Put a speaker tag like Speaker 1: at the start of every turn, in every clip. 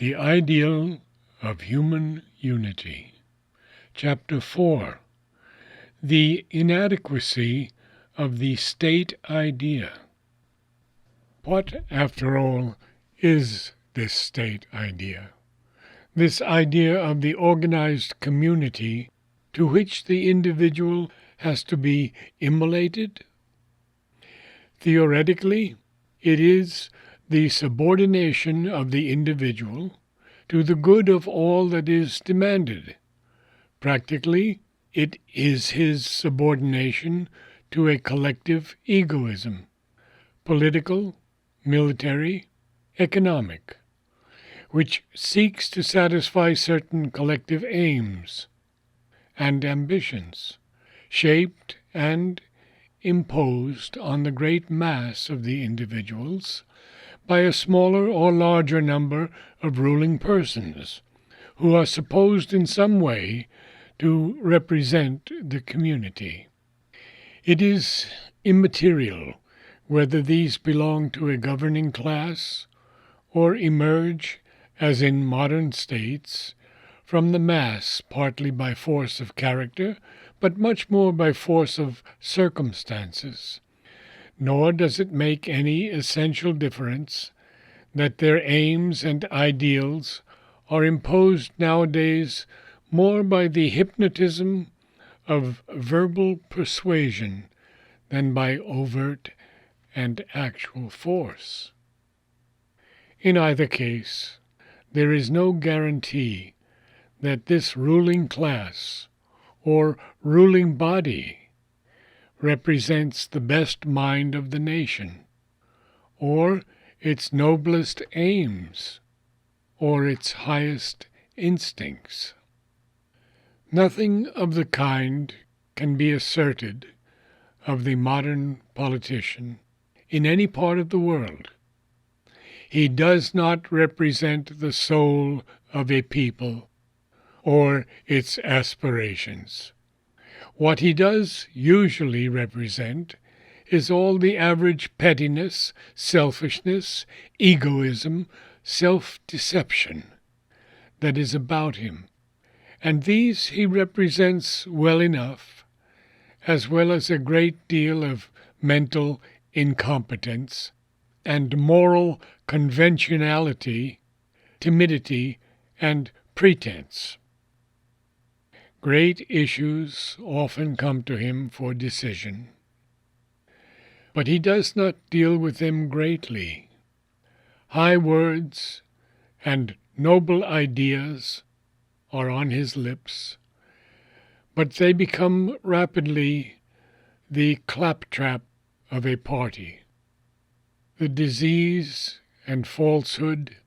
Speaker 1: The Ideal of Human Unity. Chapter 4. The Inadequacy of the State Idea. What, after all, is this state idea? This idea of the organized community to which the individual has to be immolated? Theoretically, it is the subordination of the individual to the good of all that is demanded. Practically, it is his subordination to a collective egoism, political, military, economic, which seeks to satisfy certain collective aims and ambitions, shaped and imposed on the great mass of the individuals by a smaller or larger number of ruling persons, who are supposed in some way to represent the community. It is immaterial whether these belong to a governing class or emerge, as in modern states, from the mass partly by force of character, but much more by force of circumstances. Nor does it make any essential difference that their aims and ideals are imposed nowadays more by the hypnotism of verbal persuasion than by overt and actual force. In either case, there is no guarantee that this ruling class or ruling body represents the best mind of the nation, or its noblest aims, or its highest instincts. Nothing of the kind can be asserted of the modern politician in any part of the world. He does not represent the soul of a people or its aspirations. What he does usually represent is all the average pettiness, selfishness, egoism, self-deception that is about him, and these he represents well enough, as well as a great deal of mental incompetence and moral conventionality, timidity, and pretense. Great issues often come to him for decision, but he does not deal with them greatly. High words and noble ideas are on his lips, but they become rapidly the claptrap of a party. The disease and falsehood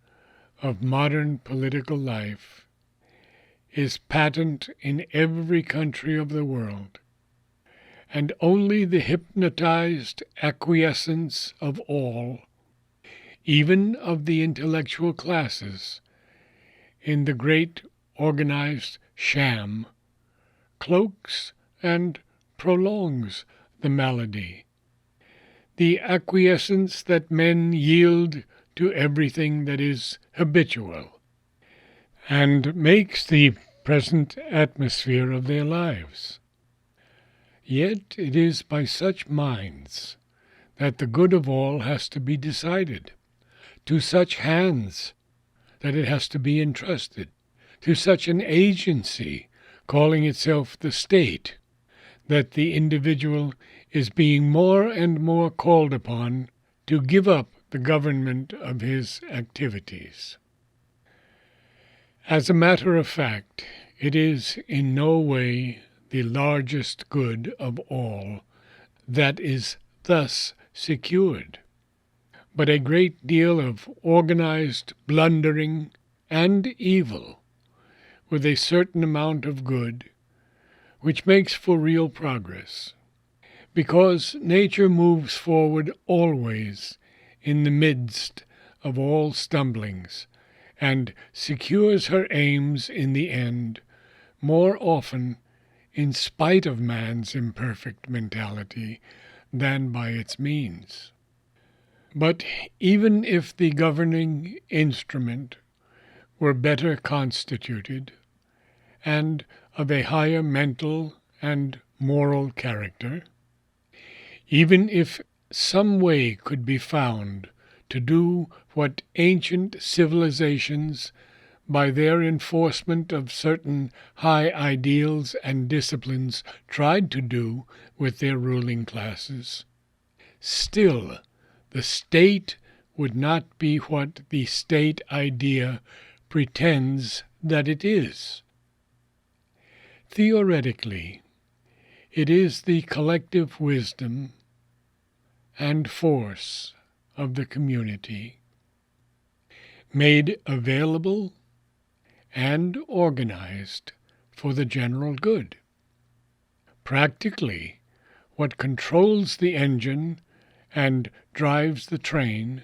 Speaker 1: of modern political life is patent in every country of the world, and only the hypnotized acquiescence of all, even of the intellectual classes, in the great organized sham, cloaks and prolongs the malady. The acquiescence that men yield to everything that is habitual, and makes the present atmosphere of their lives. Yet it is by such minds that the good of all has to be decided, to such hands that it has to be entrusted, to such an agency calling itself the state, that the individual is being more and more called upon to give up the government of his activities. As a matter of fact, it is in no way the largest good of all that is thus secured, but a great deal of organized blundering and evil, with a certain amount of good, which makes for real progress, because nature moves forward always in the midst of all stumblings, and secures her aims in the end, more often in spite of man's imperfect mentality than by its means. But even if the governing instrument were better constituted, and of a higher mental and moral character, even if some way could be found to do what ancient civilizations, by their enforcement of certain high ideals and disciplines, tried to do with their ruling classes, still the state would not be what the state idea pretends that it is. Theoretically, it is the collective wisdom and force of the community, made available and organized for the general good. Practically, what controls the engine and drives the train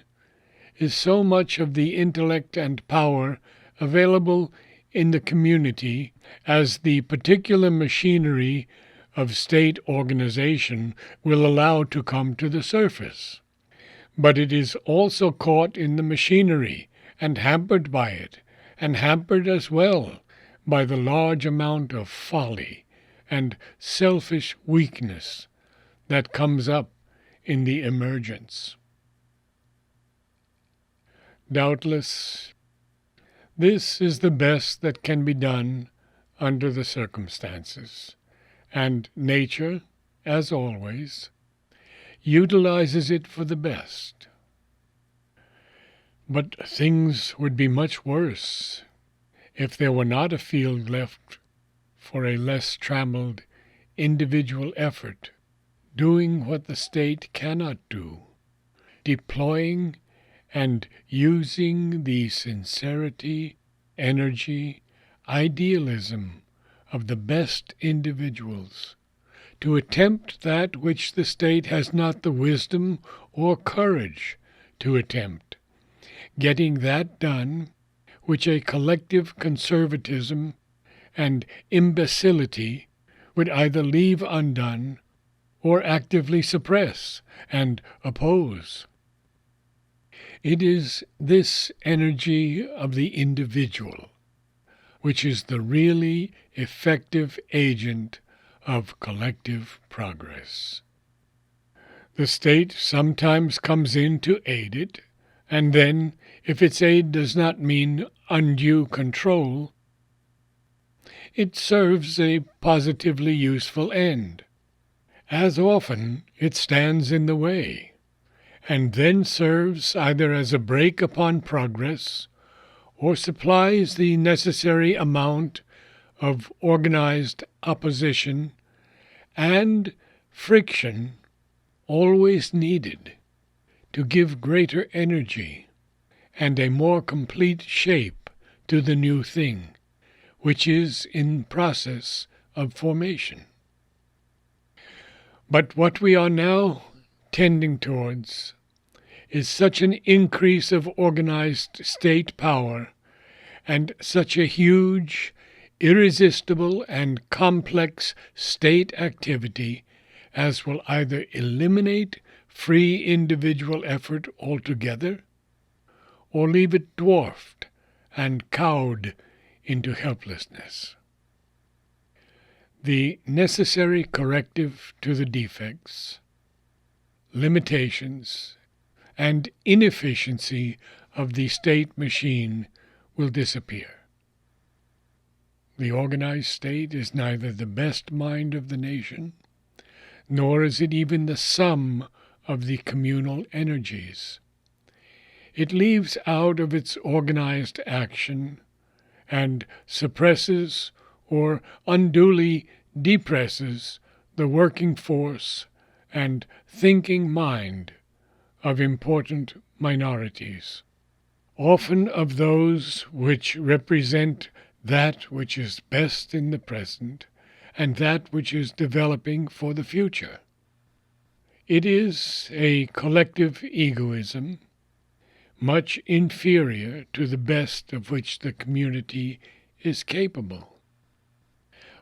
Speaker 1: is so much of the intellect and power available in the community as the particular machinery of state organization will allow to come to the surface. But it is also caught in the machinery and hampered by it, and hampered as well by the large amount of folly and selfish weakness that comes up in the emergence. Doubtless, this is the best that can be done under the circumstances, and nature, as always, utilizes it for the best. But things would be much worse if there were not a field left for a less trammeled individual effort, doing what the state cannot do, deploying and using the sincerity, energy, idealism of the best individuals to attempt that which the state has not the wisdom or courage to attempt, getting that done which a collective conservatism and imbecility would either leave undone or actively suppress and oppose. It is this energy of the individual which is the really effective agent of collective progress. The state sometimes comes in to aid it, and then, if its aid does not mean undue control, it serves a positively useful end. As often, it stands in the way, and then serves either as a brake upon progress or supplies the necessary amount of organized opposition and friction always needed to give greater energy and a more complete shape to the new thing, which is in process of formation. But what we are now tending towards is such an increase of organized state power and such a huge, irresistible, and complex state activity as will either eliminate free individual effort altogether or leave it dwarfed and cowed into helplessness. The necessary corrective to the defects, limitations, and inefficiency of the state machine will disappear. The organized state is neither the best mind of the nation, nor is it even the sum of the communal energies. It leaves out of its organized action and suppresses or unduly depresses the working force and thinking mind of important minorities, often of those which represent that which is best in the present and that which is developing for the future. It is a collective egoism, much inferior to the best of which the community is capable.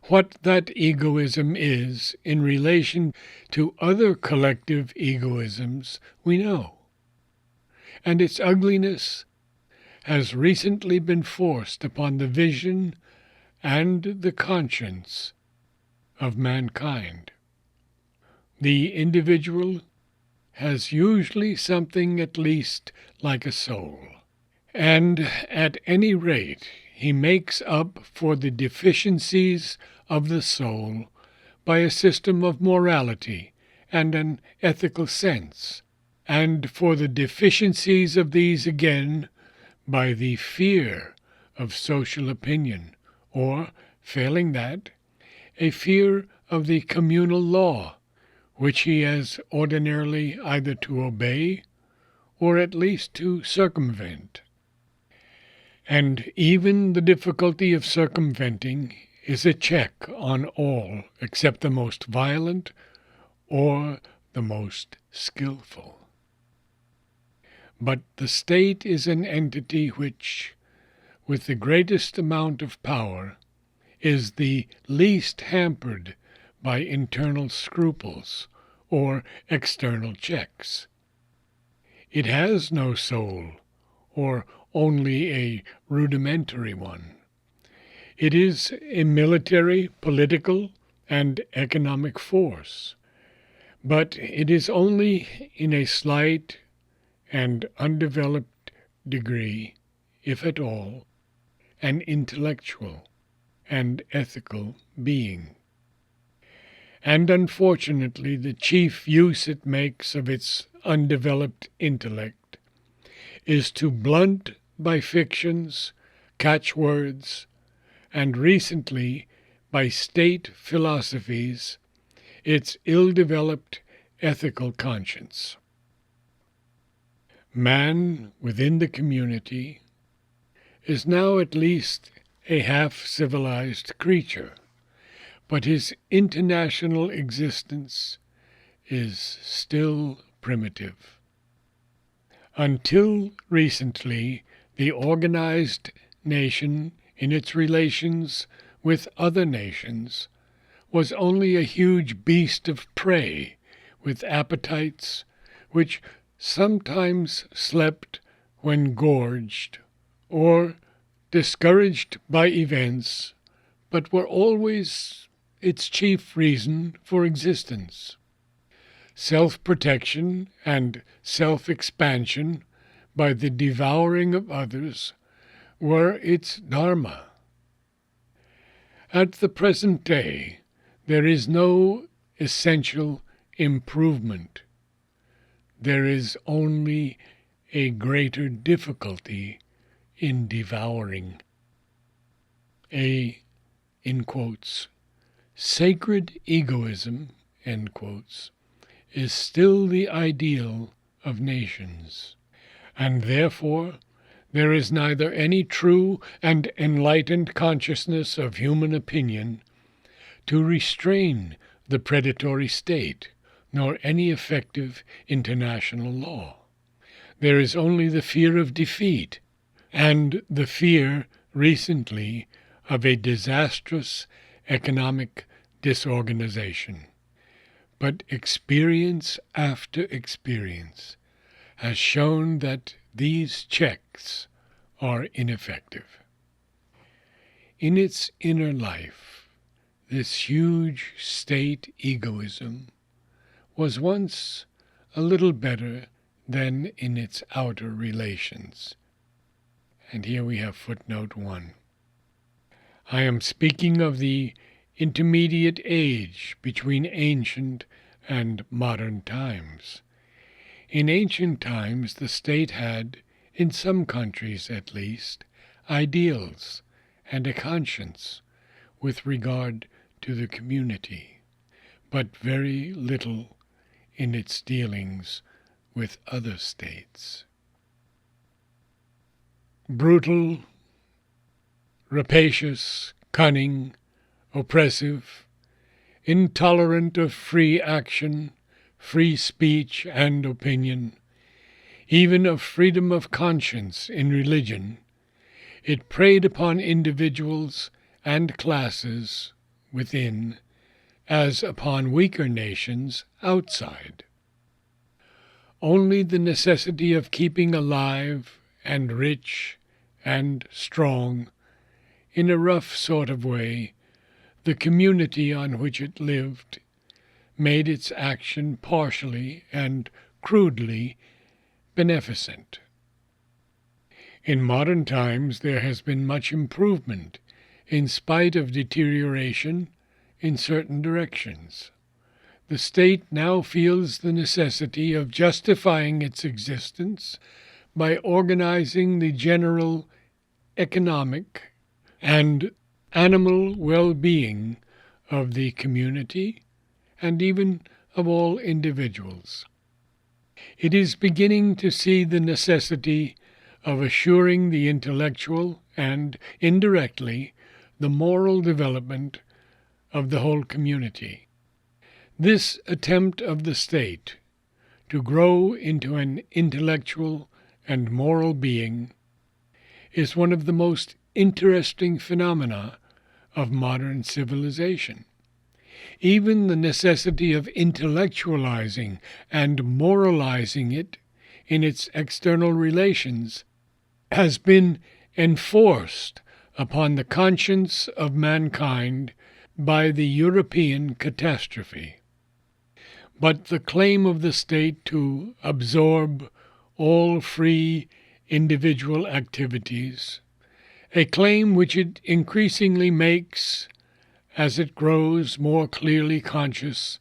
Speaker 1: What that egoism is in relation to other collective egoisms we know, and its ugliness has recently been forced upon the vision and the conscience of mankind. The individual has usually something at least like a soul, and at any rate he makes up for the deficiencies of the soul by a system of morality and an ethical sense, and for the deficiencies of these again by the fear of social opinion, or, failing that, a fear of the communal law, which he has ordinarily either to obey or at least to circumvent. And even the difficulty of circumventing is a check on all except the most violent or the most skillful. But the state is an entity which, with the greatest amount of power, is the least hampered by internal scruples or external checks. It has no soul, or only a rudimentary one. It is a military, political, and economic force, but it is only in a slight and undeveloped degree, if at all, an intellectual and ethical being. And unfortunately, the chief use it makes of its undeveloped intellect is to blunt by fictions, catchwords, and recently by state philosophies, its ill-developed ethical conscience. Man within the community is now at least a half-civilized creature, but his international existence is still primitive. Until recently, the organized nation in its relations with other nations was only a huge beast of prey with appetites which sometimes slept when gorged or discouraged by events, but were always its chief reason for existence. Self-protection and self-expansion by the devouring of others were its dharma. At the present day, there is no essential improvement. There is only a greater difficulty in devouring. A, in quotes, sacred egoism, end quotes, is still the ideal of nations, and therefore there is neither any true and enlightened consciousness of human opinion to restrain the predatory state, nor any effective international law. There is only the fear of defeat, and the fear, recently, of a disastrous economic disorganization. But experience after experience has shown that these checks are ineffective. In its inner life, this huge state egoism was once a little better than in its outer relations. And here we have footnote 1. I am speaking of the intermediate age between ancient and modern times. In ancient times, the state had, in some countries at least, ideals and a conscience with regard to the community, but very little in its dealings with other states. Brutal, rapacious, cunning, oppressive, intolerant of free action, free speech and opinion, even of freedom of conscience in religion, it preyed upon individuals and classes within, as upon weaker nations outside. Only the necessity of keeping alive and rich and strong, in a rough sort of way, the community on which it lived made its action partially and crudely beneficent. In modern times there has been much improvement, in spite of deterioration in certain directions. The state now feels the necessity of justifying its existence by organizing the general economic and animal well-being of the community and even of all individuals. It is beginning to see the necessity of assuring the intellectual and, indirectly, the moral development of the whole community. This attempt of the state to grow into an intellectual and moral being is one of the most interesting phenomena of modern civilization. Even the necessity of intellectualizing and moralizing it in its external relations has been enforced upon the conscience of mankind by the European catastrophe. But the claim of the state to absorb all free individual activities, a claim which it increasingly makes as it grows more clearly conscious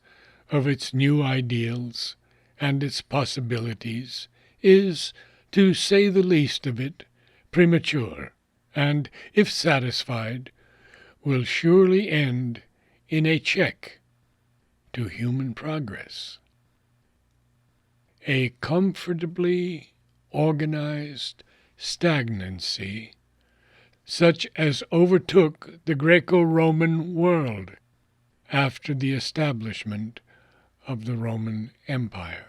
Speaker 1: of its new ideals and its possibilities, is, to say the least of it, premature, and, if satisfied, will surely end in a check to human progress. A comfortably organized stagnancy such as overtook the Greco-Roman world after the establishment of the Roman Empire.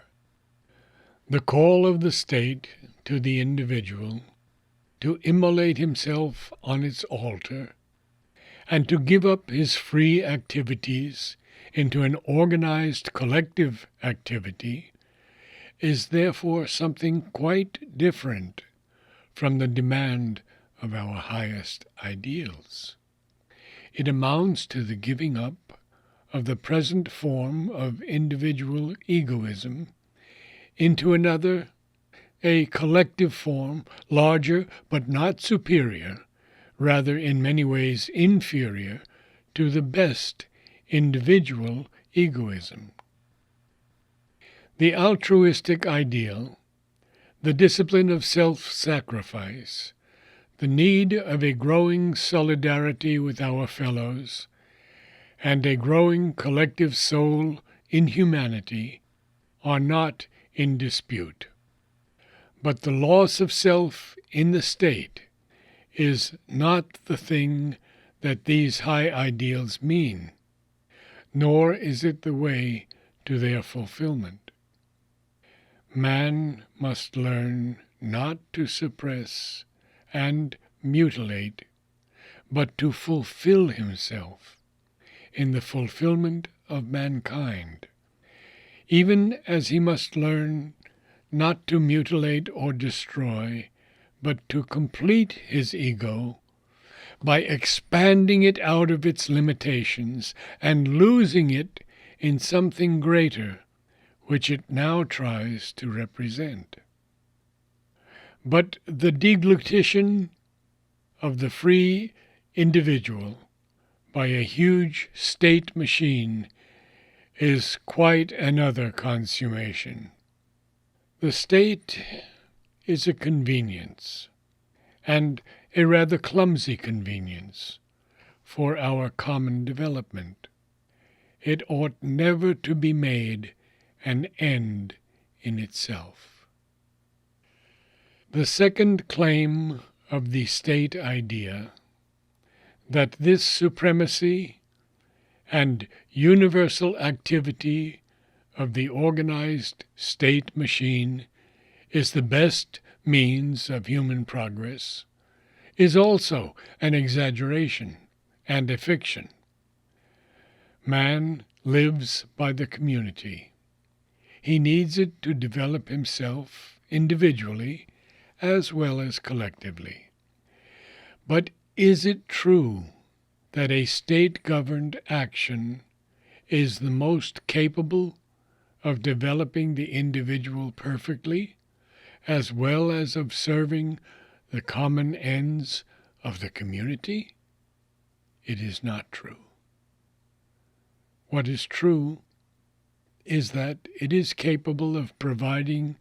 Speaker 1: The call of the state to the individual to immolate himself on its altar and to give up his free activities into an organized collective activity is therefore something quite different from the demand of our highest ideals. It amounts to the giving up of the present form of individual egoism into another, a collective form, larger but not superior, rather in many ways inferior to the best individual egoism. The altruistic ideal, the discipline of self-sacrifice, the need of a growing solidarity with our fellows, and a growing collective soul in humanity are not in dispute. But the loss of self in the state is not the thing that these high ideals mean, nor is it the way to their fulfillment. Man must learn not to suppress and mutilate, but to fulfill himself in the fulfillment of mankind, even as he must learn not to mutilate or destroy, but to complete his ego by expanding it out of its limitations and losing it in something greater, which it now tries to represent. But the deglutition of the free individual by a huge state machine is quite another consummation. The state is a convenience, and a rather clumsy convenience, for our common development. It ought never to be made an end in itself. The second claim of the state idea, that this supremacy and universal activity of the organized state machine is the best means of human progress, is also an exaggeration and a fiction. Man lives by the community. He needs it to develop himself individually as well as collectively. But is it true that a state-governed action is the most capable of developing the individual perfectly, as well as of serving the common ends of the community? It is not true. What is true is that it is capable of providing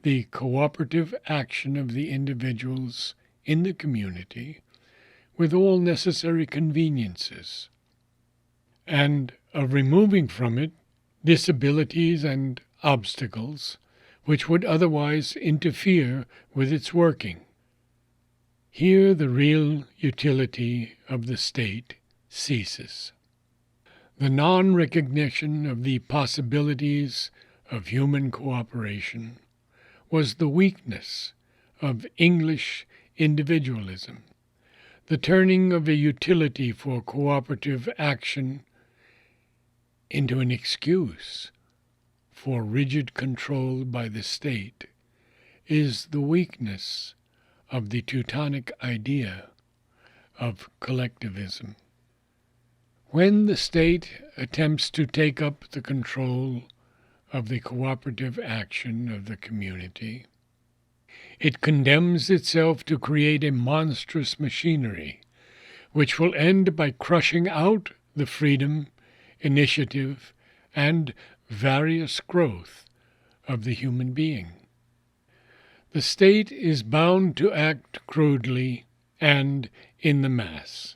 Speaker 1: the cooperative action of the individuals in the community with all necessary conveniences, and of removing from it disabilities and obstacles which would otherwise interfere with its working. Here the real utility of the state ceases. The non-recognition of the possibilities of human cooperation was the weakness of English individualism, the turning of a utility for cooperative action into an excuse for rigid control by the state is the weakness of the Teutonic idea of collectivism. When the state attempts to take up the control of the cooperative action of the community, it condemns itself to create a monstrous machinery which will end by crushing out the freedom, initiative, and various growth of the human being. The state is bound to act crudely and in the mass.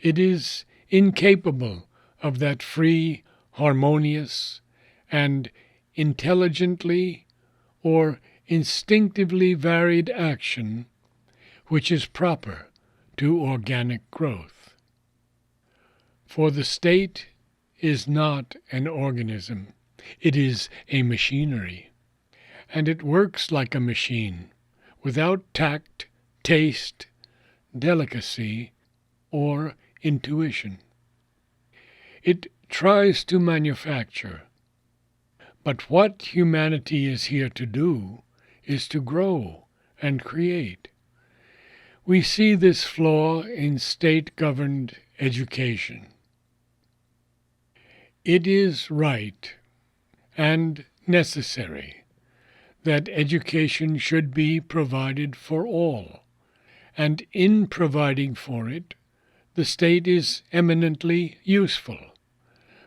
Speaker 1: It is incapable of that free, harmonious, and intelligently or instinctively varied action which is proper to organic growth. For the state is not an organism, it is a machinery, and it works like a machine, without tact, taste, delicacy, or intuition. It tries to manufacture, but what humanity is here to do is to grow and create. We see this flaw in state-governed education. It is right and necessary that education should be provided for all, and in providing for it, the state is eminently useful.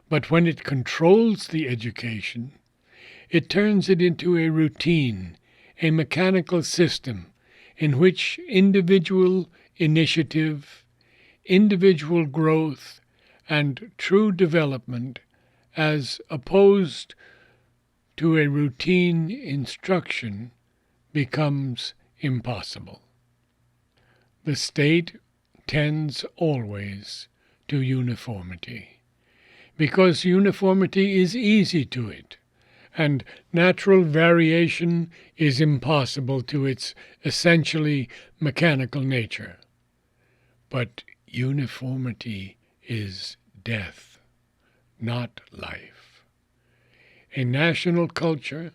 Speaker 1: But when it controls the education, it turns it into a routine, a mechanical system in which individual initiative, individual growth, and true development, as opposed to a routine instruction, becomes impossible. The state tends always to uniformity, because uniformity is easy to it, and natural variation is impossible to its essentially mechanical nature. But uniformity is death, not life. A national culture,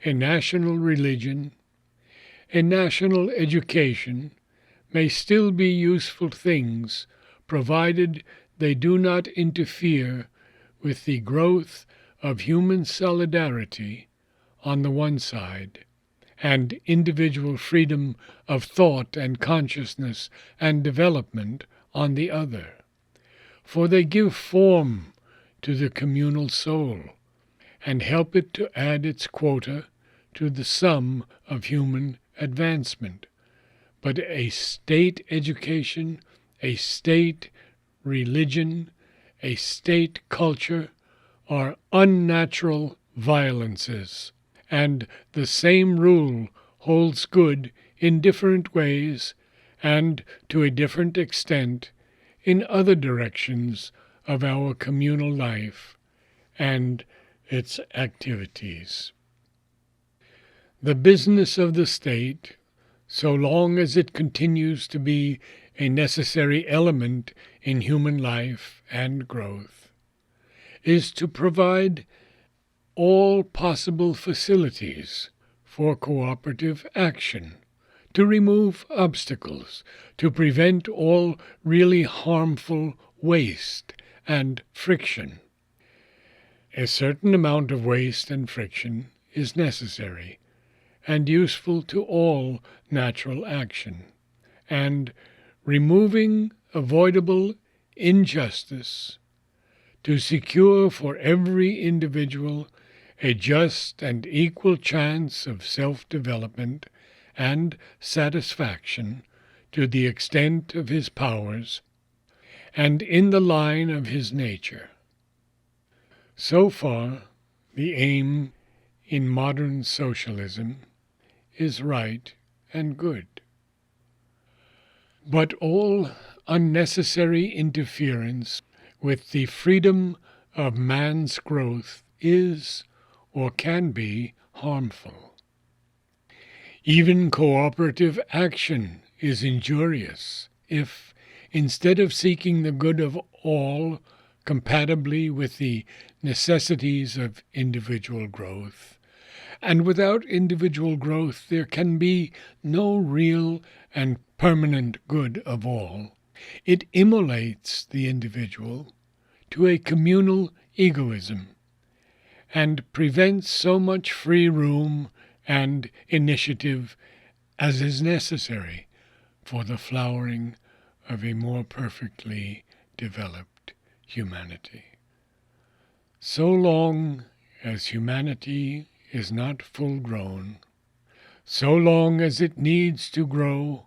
Speaker 1: a national religion, a national education may still be useful things, provided they do not interfere with the growth of human solidarity on the one side, and individual freedom of thought and consciousness and development on the other. For they give form to the communal soul, and help it to add its quota to the sum of human advancement. But a state education, a state religion, a state culture are unnatural violences, and the same rule holds good in different ways and to a different extent in other directions of our communal life and its activities. The business of the state, so long as it continues to be a necessary element in human life and growth, is to provide all possible facilities for cooperative action, to remove obstacles, to prevent all really harmful waste and friction. A certain amount of waste and friction is necessary and useful to all natural action, and removing avoidable injustice to secure for every individual a just and equal chance of self-development and satisfaction to the extent of his powers and in the line of his nature. So far, the aim in modern socialism is right and good. But all unnecessary interference with the freedom of man's growth is or can be harmful. Even cooperative action is injurious if, instead of seeking the good of all compatibly with the necessities of individual growth, and without individual growth there can be no real and permanent good of all, it immolates the individual to a communal egoism and prevents so much free room and initiative as is necessary for the flowering of a more perfectly developed humanity. So long as humanity is not full grown, so long as it needs to grow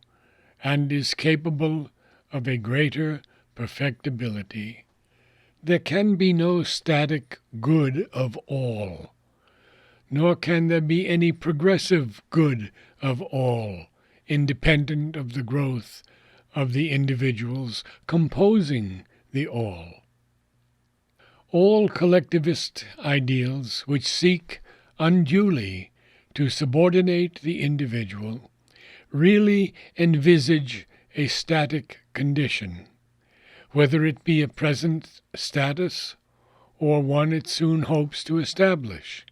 Speaker 1: and is capable of a greater perfectibility, there can be no static good of all, nor can there be any progressive good of all, independent of the growth of the individuals composing the all. All collectivist ideals which seek unduly to subordinate the individual really envisage a static condition, whether it be a present status or one it soon hopes to establish,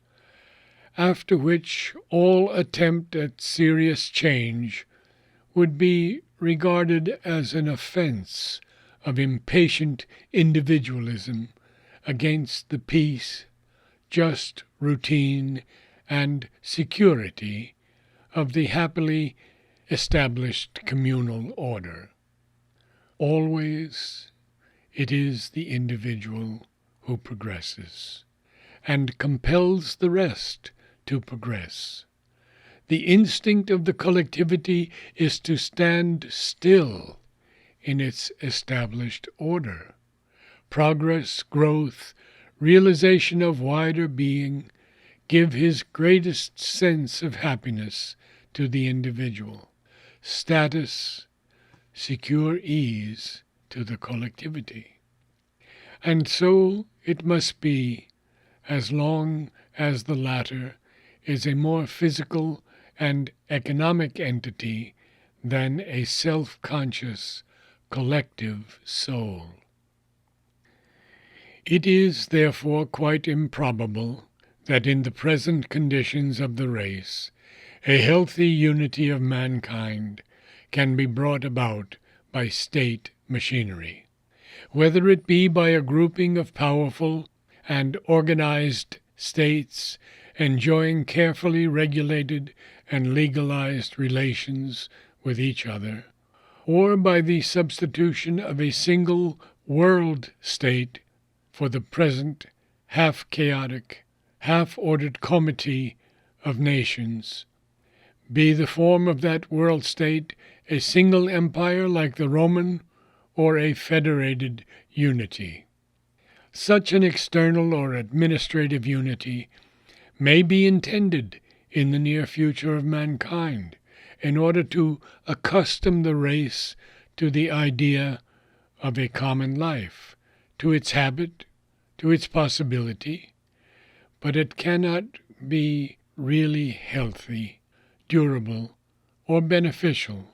Speaker 1: after which all attempt at serious change would be regarded as an offense of impatient individualism against the peace, just routine, and security of the happily established communal order. Always it is the individual who progresses, and compels the rest to progress. The instinct of the collectivity is to stand still in its established order. Progress, growth, realization of wider being give his greatest sense of happiness to the individual. Status, secure ease to the collectivity. And so it must be, as long as the latter is a more physical and economic entity than a self-conscious collective soul. It is therefore quite improbable that in the present conditions of the race, a healthy unity of mankind can be brought about by state machinery, whether it be by a grouping of powerful and organized states enjoying carefully regulated and legalized relations with each other, or by the substitution of a single world state for the present half-chaotic, half-ordered comity of nations, be the form of that world state a single empire like the Roman, or a federated unity. Such an external or administrative unity may be intended in the near future of mankind in order to accustom the race to the idea of a common life, to its habit, to its possibility, but it cannot be really healthy, durable, or beneficial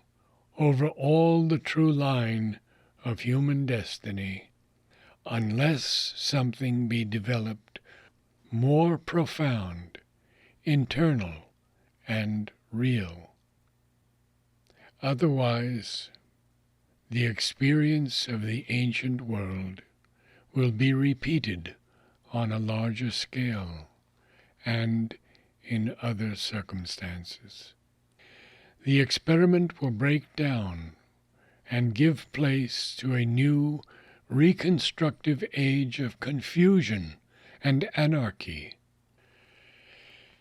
Speaker 1: over all the true line of human destiny unless something be developed more profound, internal, and real. Otherwise, the experience of the ancient world will be repeated on a larger scale and in other circumstances. The experiment will break down and give place to a new reconstructive age of confusion and anarchy.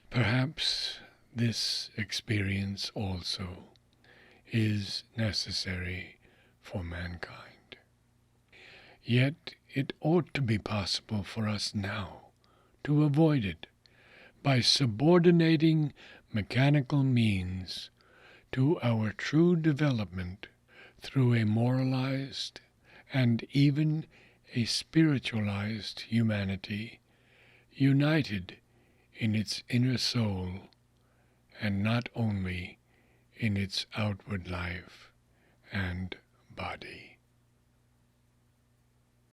Speaker 1: Perhaps this experience also is necessary for mankind. Yet it ought to be possible for us now to avoid it by subordinating mechanical means to our true development through a moralized and even a spiritualized humanity united in its inner soul and not only in its outward life and